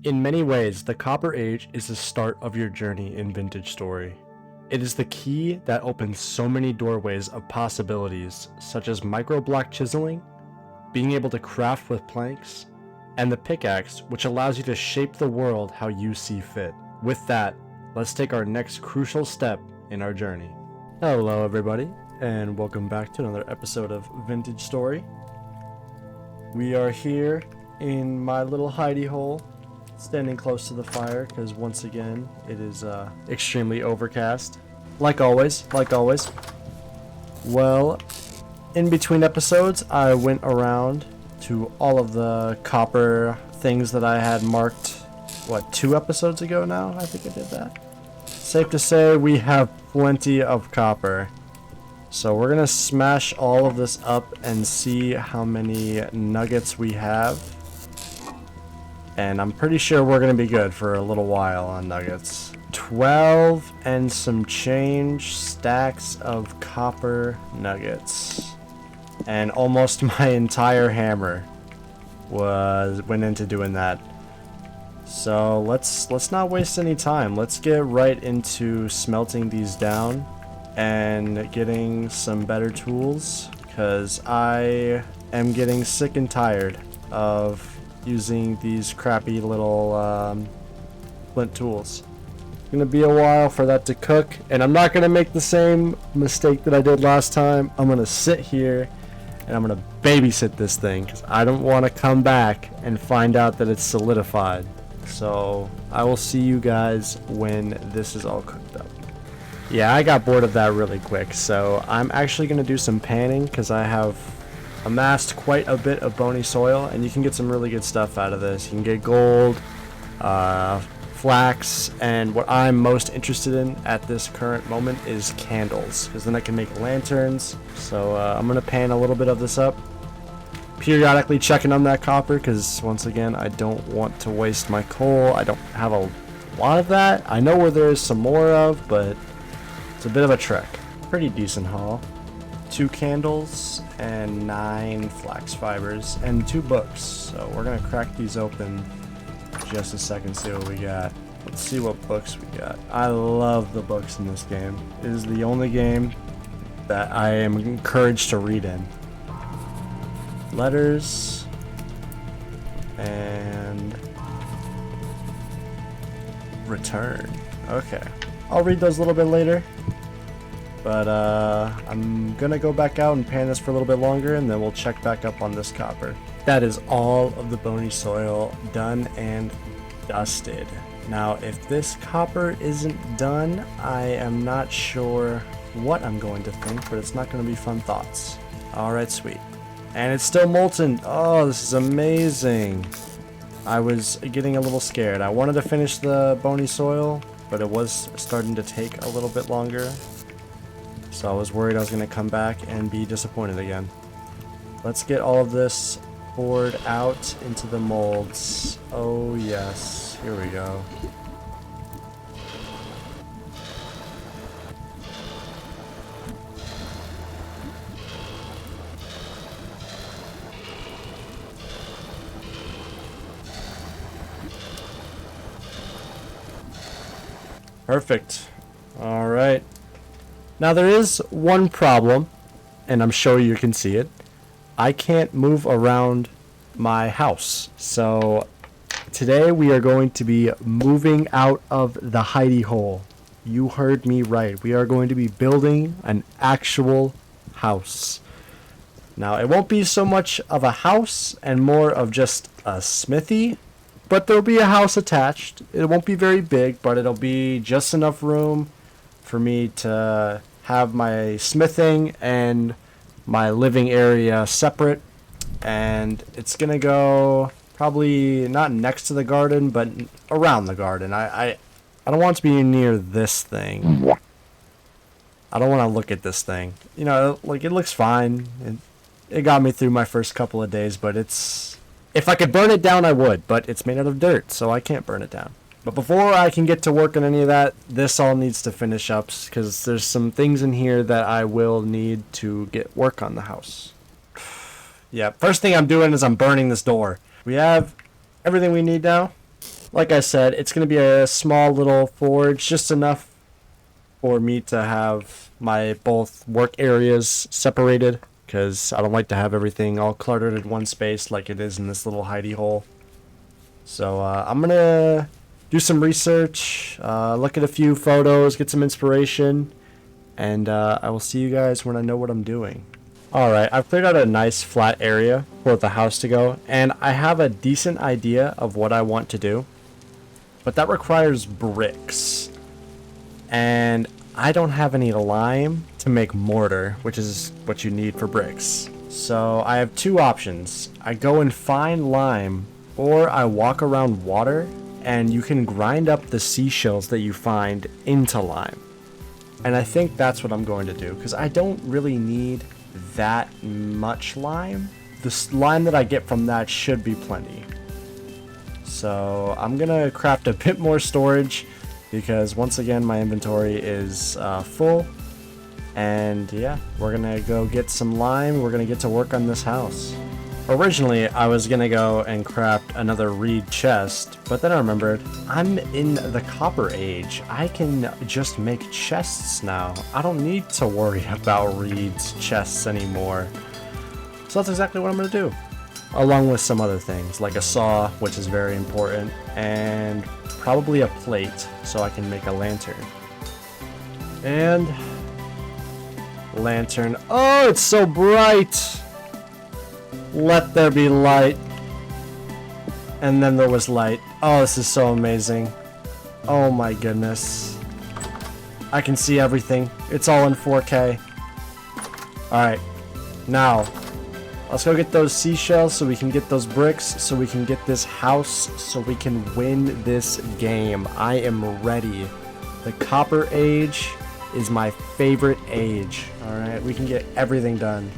In many ways, the Copper Age is the start of your journey in Vintage Story. It is the key that opens so many doorways of possibilities, such as micro-block chiseling, being able to craft with planks, and the pickaxe, which allows you to shape the world how you see fit. With that, let's take our next crucial step in our journey. Hello everybody, and welcome back to another episode of Vintage Story. We are here in my little hidey hole, standing close to the fire because once again it is extremely overcast. Like always. Well, in between episodes I went around to all of the copper things that I had marked, 2 episodes ago now? I think I did that. Safe to say we have plenty of copper. So we're gonna smash all of this up and see how many nuggets we have. And I'm pretty sure we're gonna be good for a little while on nuggets. 12 and some change stacks of copper nuggets. And almost my entire hammer went into doing that. So let's not waste any time. Let's get right into smelting these down and getting some better tools, because I am getting sick and tired of using these crappy little flint tools. It's gonna be a while for that to cook, and I'm not gonna make the same mistake that I did last time. I'm gonna sit here and I'm gonna babysit this thing because I don't want to come back and find out that it's solidified. So I will see you guys when this is all cooked up. Yeah, I got bored of that really quick, so I'm actually gonna do some panning because I have amassed quite a bit of bony soil, and you can get some really good stuff out of this. You can get gold, flax, and what I'm most interested in at this current moment is candles, because then I can make lanterns. So I'm gonna pan a little bit of this up, periodically checking on that copper, because once again I don't want to waste my coal. I don't have a lot of that. I know where there is some more of, but it's a bit of a trek. Pretty decent haul. 2 candles and 9 flax fibers and 2 books. So we're gonna crack these open just a second, see what we got. Let's see what books we got. I love the books in this game. It is the only game that I am encouraged to read in. Letters and return. Okay, I'll read those a little bit later. But I'm gonna go back out and pan this for a little bit longer, and then we'll check back up on this copper. That is all of the bony soil done and dusted. Now, if this copper isn't done, I am not sure what I'm going to think, but it's not gonna be fun thoughts. Alright, sweet. And it's still molten. Oh, this is amazing. I was getting a little scared. I wanted to finish the bony soil, but it was starting to take a little bit longer. So I was worried I was going to come back and be disappointed again. Let's get all of this poured out into the molds. Oh yes, here we go. Perfect. All right. Now there is one problem, and I'm sure you can see it. I can't move around my house. So today we are going to be moving out of the hidey hole. You heard me right. We are going to be building an actual house. Now it won't be so much of a house and more of just a smithy, but there'll be a house attached. It won't be very big, but it'll be just enough room for me to have my smithing and my living area separate. And it's gonna go probably not next to the garden, but around the garden. I don't want to be near this thing. I don't want to look at this thing. You know, like, it looks fine. It got me through my first couple of days, but if I could burn it down, I would, but it's made out of dirt, so I can't burn it down. But before I can get to work on any of that, this all needs to finish up, because there's some things in here that I will need to get work on the house. Yeah, first thing I'm doing is I'm burning this door. We have everything we need now. Like I said, it's going to be a small little forge, just enough for me to have my both work areas separated, because I don't like to have everything all cluttered in one space like it is in this little hidey hole. So I'm going to do some research, look at a few photos, get some inspiration, and I will see you guys when I know what I'm doing. Alright, I've cleared out a nice flat area for the house to go, and I have a decent idea of what I want to do. But that requires bricks. And I don't have any lime to make mortar, which is what you need for bricks. So I have two options. I go and find lime, or I walk around water, and you can grind up the seashells that you find into lime. And I think that's what I'm going to do, because I don't really need that much lime. The lime that I get from that should be plenty. So I'm gonna craft a bit more storage, because once again my inventory is full. And yeah, we're gonna go get some lime. We're gonna get to work on this house. Originally I was gonna go and craft another reed chest, but then I remembered I'm in the copper age. I can just make chests now. I don't need to worry about reeds chests anymore. So that's exactly what I'm gonna do, along with some other things like a saw, which is very important, and probably a plate so I can make a lantern. And lantern. Oh, it's so bright. Let there be light. And then there was light. Oh, this is so amazing. Oh my goodness. I can see everything. It's all in 4K. Alright. Now, let's go get those seashells so we can get those bricks, so we can get this house, so we can win this game. I am ready. The Copper Age is my favorite age. Alright, we can get everything done.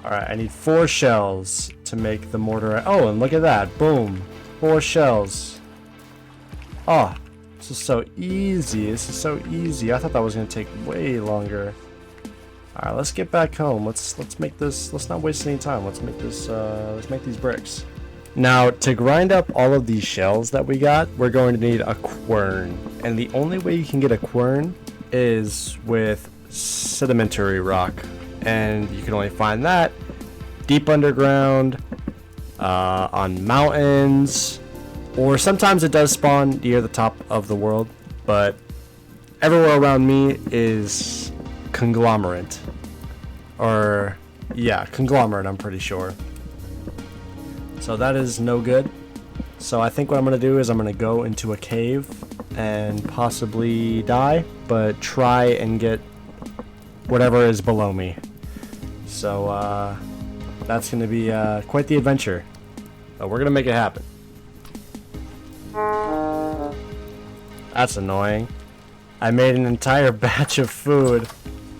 Alright, I need 4 shells to make the mortar. Oh, and look at that. Boom. 4 shells. Oh, this is so easy. This is so easy. I thought that was going to take way longer. Alright, let's get back home. Let's make this. Let's not waste any time. Let's make this. Let's make these bricks. Now, to grind up all of these shells that we got, we're going to need a quern. And the only way you can get a quern is with sedimentary rock. And you can only find that deep underground, on mountains, or sometimes it does spawn near the top of the world, but everywhere around me is conglomerate. Or, yeah, conglomerate, I'm pretty sure. So that is no good. So I think what I'm going to do is I'm going to go into a cave and possibly die, but try and get whatever is below me. So, that's going to be quite the adventure. But we're going to make it happen. That's annoying. I made an entire batch of food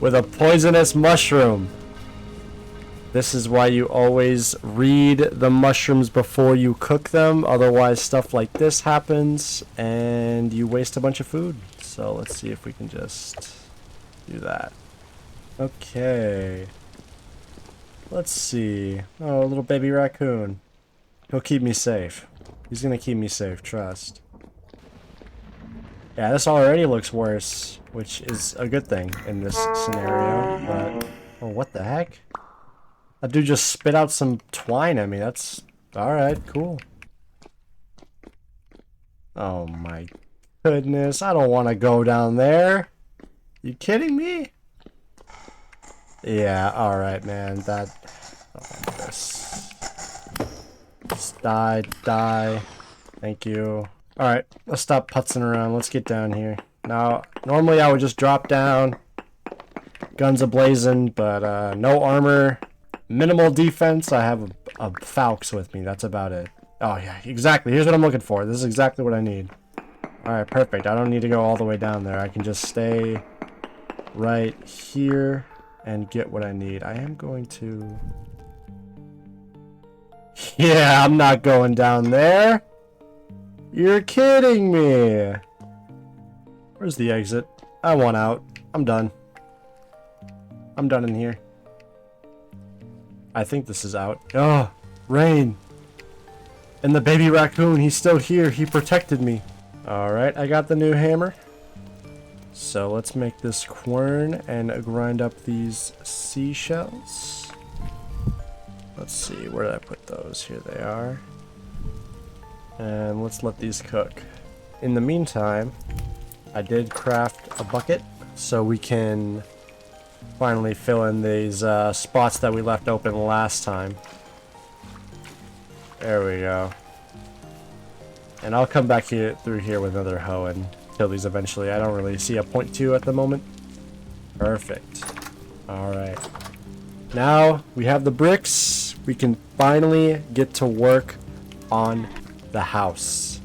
with a poisonous mushroom. This is why you always read the mushrooms before you cook them. Otherwise, stuff like this happens and you waste a bunch of food. So let's see if we can just do that. Okay. Let's see. Oh, a little baby raccoon. He'll keep me safe. He's gonna keep me safe, trust. Yeah, this already looks worse, which is a good thing in this scenario, but... Oh, what the heck? That dude just spit out some twine at me. That's... Alright, cool. Oh my goodness, I don't want to go down there. You kidding me? Yeah, alright, man. That... Oh, this. Just die. Thank you. Alright, let's stop putzing around. Let's get down here. Now, normally I would just drop down. Guns a-blazing, but no armor. Minimal defense. I have a Falx with me. That's about it. Oh, yeah, exactly. Here's what I'm looking for. This is exactly what I need. Alright, perfect. I don't need to go all the way down there. I can just stay right here and get what I need. I am going to... Yeah, I'm not going down there. You're kidding me. Where's the exit? I want out. I'm done. I'm done in here. I think this is out. Oh, rain. And the baby raccoon, he's still here. He protected me. Alright, I got the new hammer. So let's make this quern and grind up these seashells. Let's see, where did I put those? Here they are. And let's let these cook. In the meantime, I did craft a bucket so we can finally fill in these spots that we left open last time. There we go. And I'll come back here through here with another hoe and kill these eventually. I don't really see a point to at the moment. Perfect. Alright. Now we have the bricks. We can finally get to work on the house.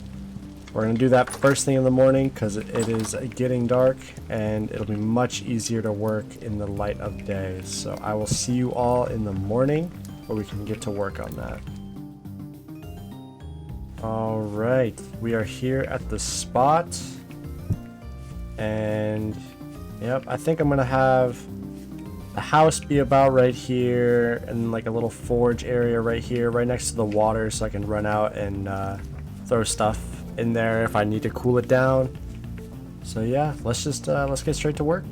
We're going to do that first thing in the morning because it is getting dark and it'll be much easier to work in the light of day. So I will see you all in the morning where we can get to work on that. Alright, we are here at the spot. And yep, I think I'm going to have the house be about right here and like a little forge area right here, right next to the water so I can run out and throw stuff in there if I need to cool it down. So yeah, let's get straight to work.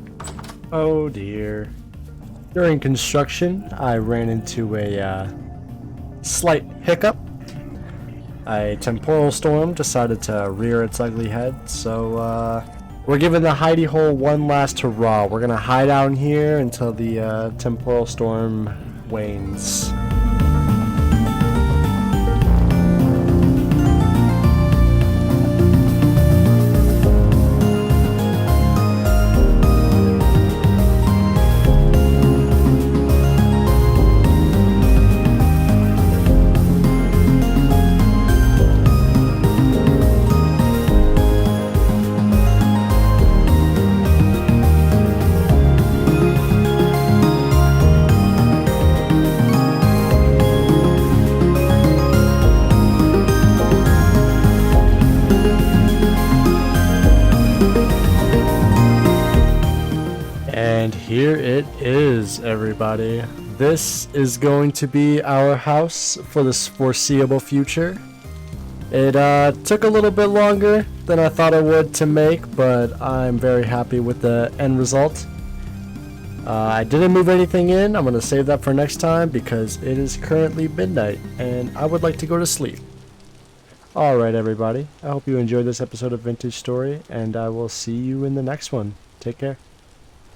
Oh dear. During construction, I ran into a slight hiccup. A temporal storm decided to rear its ugly head, so we're giving the hidey hole one last hurrah. We're gonna hide out in here until the temporal storm wanes. And here it is, everybody. This is going to be our house for this foreseeable future. It took a little bit longer than I thought it would to make, but I'm very happy with the end result. I didn't move anything in. I'm going to save that for next time because it is currently midnight and I would like to go to sleep. Alright, everybody. I hope you enjoyed this episode of Vintage Story, and I will see you in the next one. Take care.